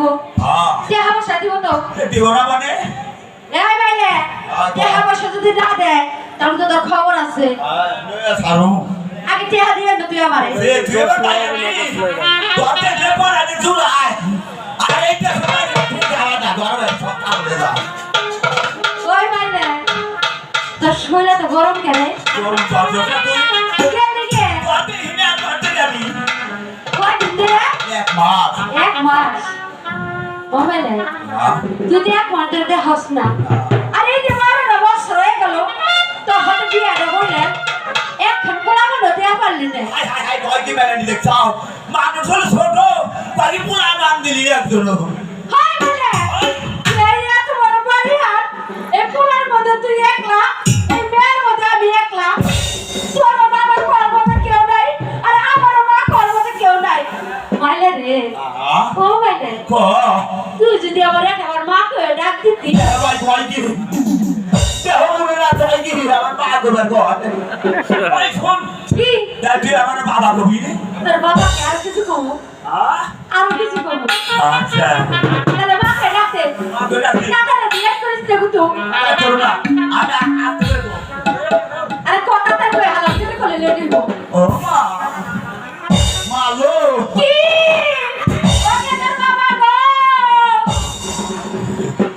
গো দেহা বসা দিব তো দিব না মানে এই বাইলে দেহা বসা যদি না দেয় তাহলে তো তোর খবর আছে সারু আগে দেহা দিবেন তো তুই আমারে এ তুই এবার তোর দেখলে পর আগে জুলাই আর এইটা সময় যাওয়া না ঘরে সকাল হয়ে যা ওই বাইলে তোর শরীরে তো গরম কেন গরম জর্জটা তুই কেন দিকে কত হিনে করতে যাবি কয় দিন ধরে এক মাস এক মাস ওমেলে তুই তো এক মাস ধরে হস না আরে এই যে 12 বছর হয়ে গেল তো হঠাৎ বিয়েটা বললেন এখন পোলাবো নতে পারলি না হাই হাই হাই কয় কি মেনে নিতে চাও মানুষ হলো ছোট তাই পুরা নাম দিলি একজন হাই বলে এই এত বড় বাড়ি আর এই পোলার মধ্যে তুই একলা এই মেয়ের মধ্যে আমি একলা তোর বাবার কর্মতে কেউ নাই আর আমার মা কর্মতে কেউ নাই মাইলে রে ও মাইলে ক তুই যদি আমার একবার মা কয়ে ডাক দিতি ভাই কয় কি দেহ মনে না তাই কি আমার মা গোবার ঘর ওই ফোন কি তুই আমার বাবা কবি রে তোর বাবাকে আর কিছু কমো আর কিছু কমো আচ্ছা তাহলে মা কয়ে ডাকতে মা কয়ে ডাকতে টাকা দিয়ে করিস দেখো তো করো না আমি আসতে দেবো আরে কথা তার কয়ে হালাত থেকে কলে লে দিব ও মা মালো কি ওকে তোর বাবা গো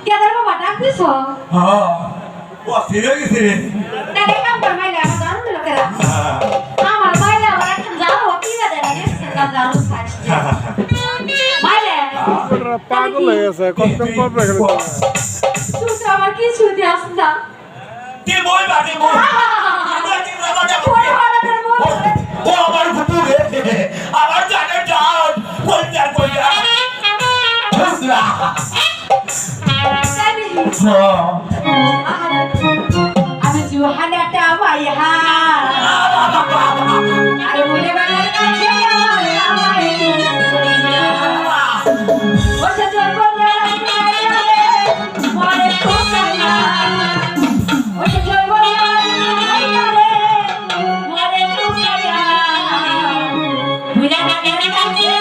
কে তোর বাবা ডাক দিছো হ্যাঁ ও ফিরে গেছে রে তাহলে কাম কর মাইলে আমার দারুণ লোকেরা আমার মাইলে আমার এখন যাও কি বাদে না এসে না দারুণ ফাস্ট মাইলে পাগল হয়ে গেছে কত করবে এখানে তুই তো আমার কিছু দিস না কে বই বাদে বই ও আমার ফুটু রে আমার জানে জান কইতার কইয়া আমি জুহানাটা ভাইয়া আরে বলে বাবার কাছে ওসে জন্ম মরে কোকাইয়া ওসে জন্ম মরে কোকাইয়া বুড়া বাবার কাছে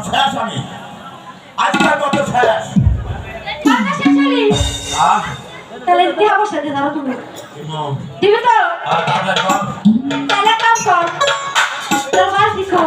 শেষ আমি আজকের মতো শেষ তাহলে দেহ বসাতে দাও তুমি দিবে তো তাহলে কাম কর তোর মাছ দিছো